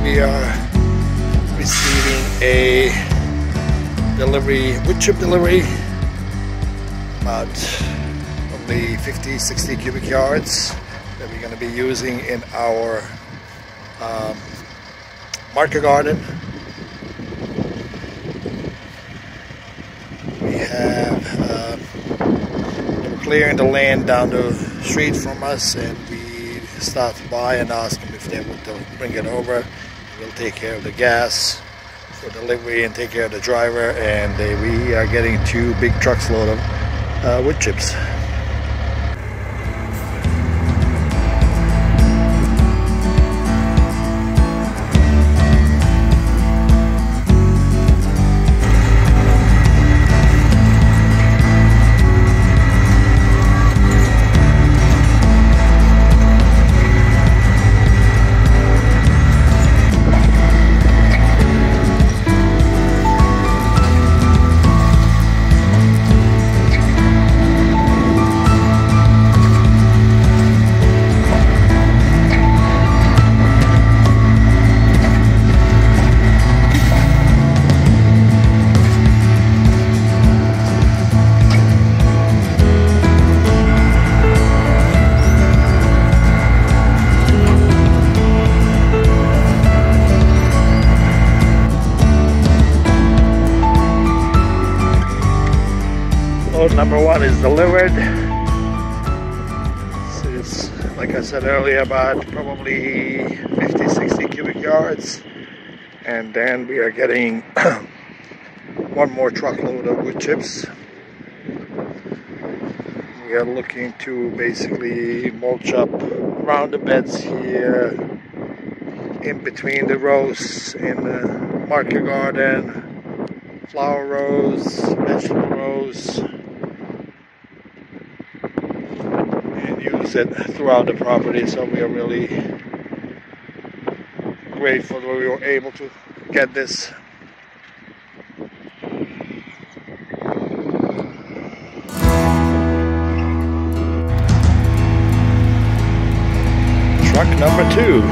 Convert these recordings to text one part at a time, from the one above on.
we are receiving a delivery, wood chip delivery, about probably 50-60 cubic yards that we're going to be using in our market garden. We have clearing the land down the street from us, and we stopped by and asked them if they would bring it over. We'll take care of the gas for delivery and take care of the driver, and we are getting 2 big trucks load of wood chips. Load number 1 is delivered. It's, like I said earlier, about probably 50-60 cubic yards, and then we are getting 1 more truckload of wood chips. We are looking to basically mulch up around the beds here, in between the rows in the market garden, flower rows, vegetable rows, and use it throughout the property. So we are really grateful that we were able to get this. Truck number 2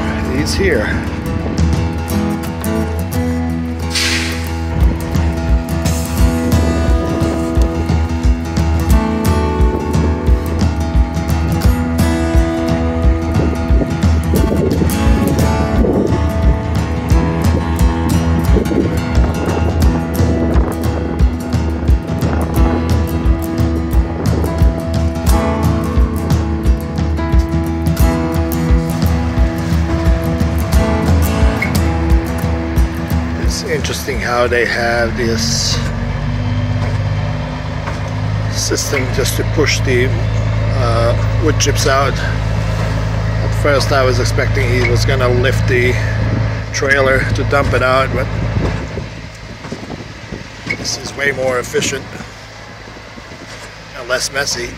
is here. Interesting how they have this system just to push the wood chips out. At first I was expecting he was gonna lift the trailer to dump it out, but this is way more efficient and less messy.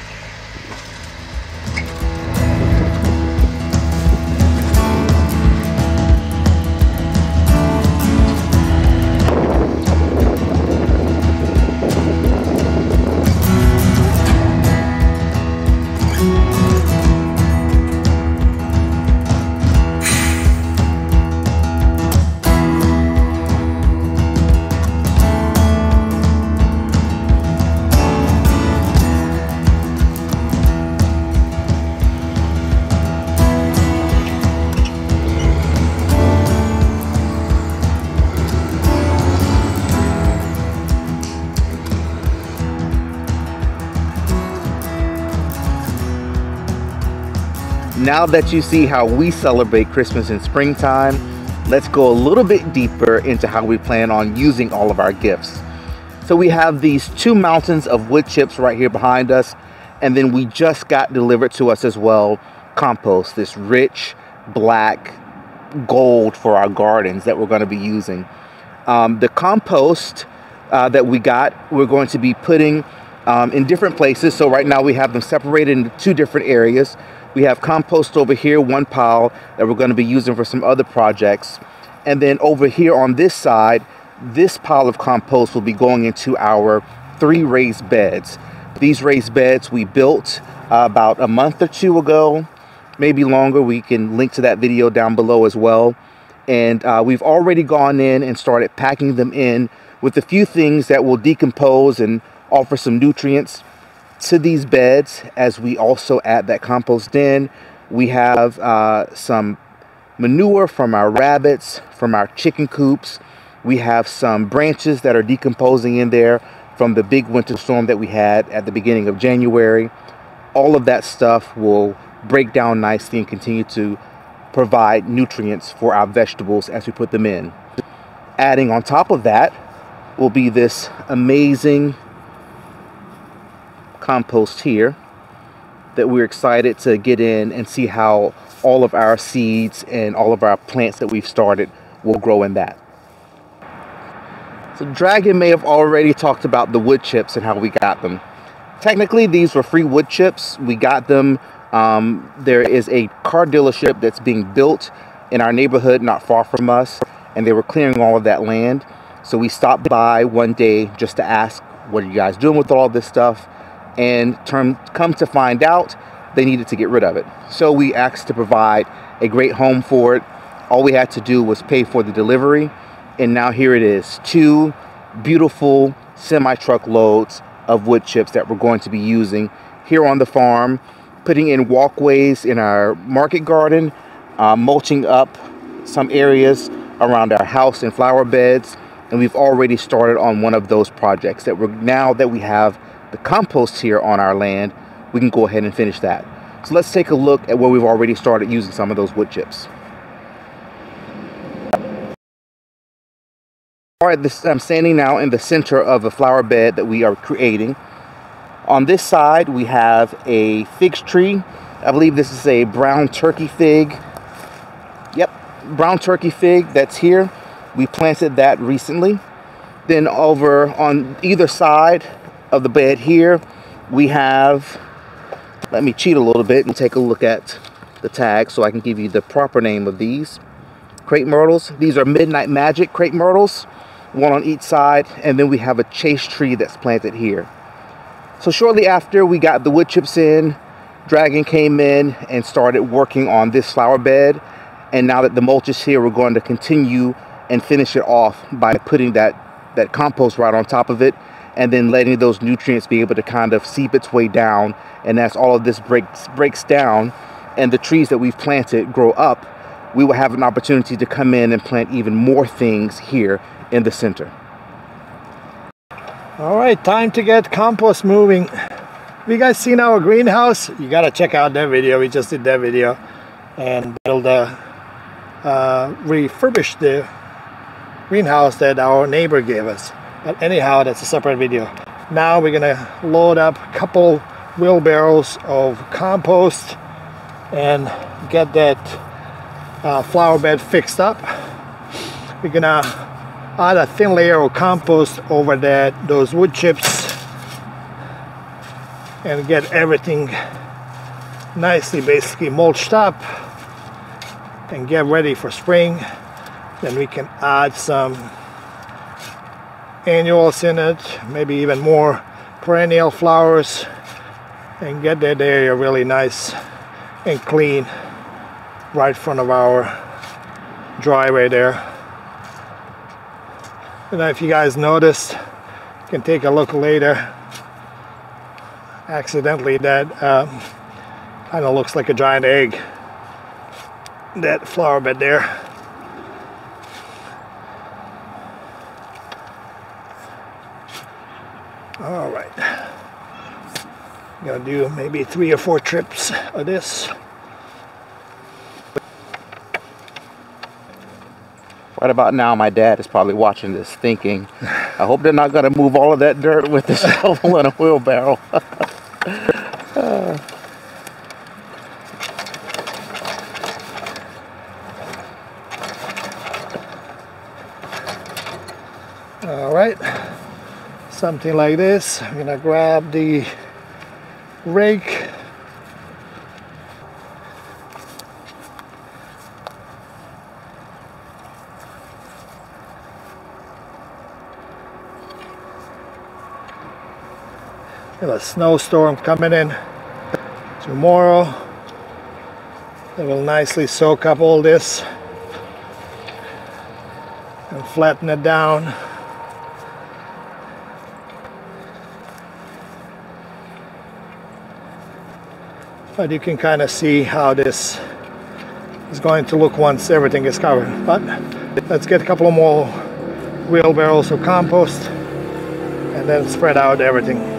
Now that you see how we celebrate Christmas in springtime, let's go a little bit deeper into how we plan on using all of our gifts. So we have these 2 mountains of wood chips right here behind us, and then we just got delivered to us as well compost, this rich black gold for our gardens that we're going to be using. The compost that we got, we're going to be putting in different places. So right now we have them separated into 2 different areas. We have compost over here, 1 pile that we're going to be using for some other projects. And then over here on this side, this pile of compost will be going into our 3 raised beds. These raised beds we built about a month or 2 ago, maybe longer. We can link to that video down below as well. And we've already gone in and started packing them in with a few things that will decompose and offer some nutrients to these beds as we also add that compost in. We have some manure from our rabbits, from our chicken coops. We have some branches that are decomposing in there from the big winter storm that we had at the beginning of January. All of that stuff will break down nicely and continue to provide nutrients for our vegetables as we put them in. Adding on top of that will be this amazing compost here that we're excited to get in and see how all of our seeds and all of our plants that we've started will grow in that. So Dragon may have already talked about the wood chips and how we got them. Technically, these were free wood chips. We got them. There is a car dealership that's being built in our neighborhood not far from us, and they were clearing all of that land. So we stopped by one day just to ask, what are you guys doing with all this stuff? And come to find out, they needed to get rid of it. So we asked to provide a great home for it. All we had to do was pay for the delivery. And now here it is, 2 beautiful semi-truck loads of wood chips that we're going to be using here on the farm, putting in walkways in our market garden, mulching up some areas around our house and flower beds. And we've already started on one of those projects that now that we have the compost here on our land, we can go ahead and finish that. So let's take a look at where we've already started using some of those wood chips. All right, I'm standing now in the center of a flower bed that we are creating. On this side, we have a fig tree. I believe this is a brown turkey fig. Yep, brown turkey fig that's here. We planted that recently. Then over on either side of the bed here, we have, let me cheat a little bit and take a look at the tag so I can give you the proper name of these. Crepe myrtles. These are Midnight Magic crepe myrtles, one on each side, and then we have a chase tree that's planted here. So shortly after we got the wood chips in, Dragon came in and started working on this flower bed. And now that the mulch is here, we're going to continue and finish it off by putting that compost right on top of it, and then letting those nutrients be able to kind of seep its way down. And as all of this breaks down and the trees that we've planted grow up, we will have an opportunity to come in and plant even more things here in the center. All right, time to get compost moving. Have you guys seen our greenhouse? You gotta check out that video. We just did that video and refurbished the greenhouse that our neighbor gave us. But anyhow, that's a separate video. Now we're gonna load up a couple wheelbarrows of compost and get that flower bed fixed up. We're gonna add a thin layer of compost over those wood chips and get everything nicely basically mulched up and get ready for spring. Then we can add some annuals in it, maybe even more perennial flowers, and get that area really nice and clean right in front of our driveway there. And if you guys noticed, you can take a look later. Accidentally, that kind of looks like a giant egg, that flower bed there. All right, I'm gonna do maybe 3 or 4 trips of this. Right about now, my dad is probably watching this thinking, I hope they're not going to move all of that dirt with the shovel and a wheelbarrow. All right, something like this. I'm going to grab the rake. Got a snowstorm coming in tomorrow. It will nicely soak up all this. and flatten it down. But you can kind of see how this is going to look once everything is covered. But let's get a couple of more wheelbarrows of compost and then spread out everything.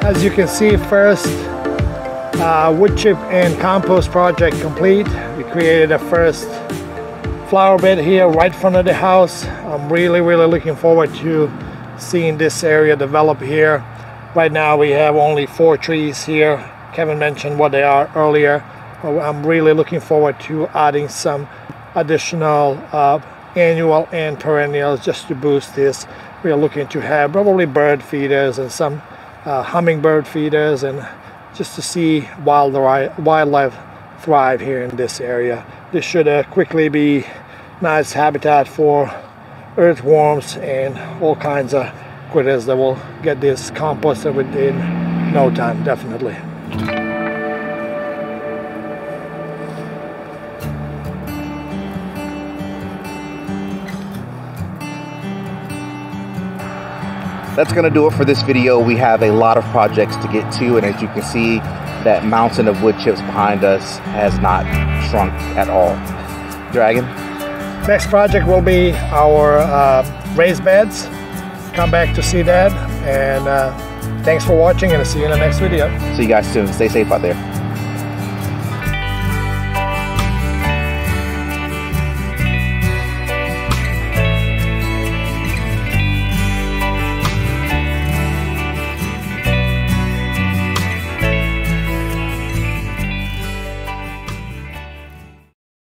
As you can see, first wood chip and compost project complete. We created a first flower bed here right in front of the house. I'm really looking forward to seeing this area develop here. Right now we have only 4 trees here. Kevin mentioned what they are earlier. I'm really looking forward to adding some additional annual and perennials just to boost this. We are looking to have probably bird feeders and some hummingbird feeders, and just to see wildlife thrive here in this area. This should quickly be nice habitat for earthworms and all kinds of critters that will get this composted within no time, definitely. That's going to do it for this video. We have a lot of projects to get to, and as you can see, that mountain of wood chips behind us has not shrunk at all. Dragon? Next project will be our raised beds. Come back to see that, and thanks for watching, and I'll see you in the next video. See you guys soon. Stay safe out there.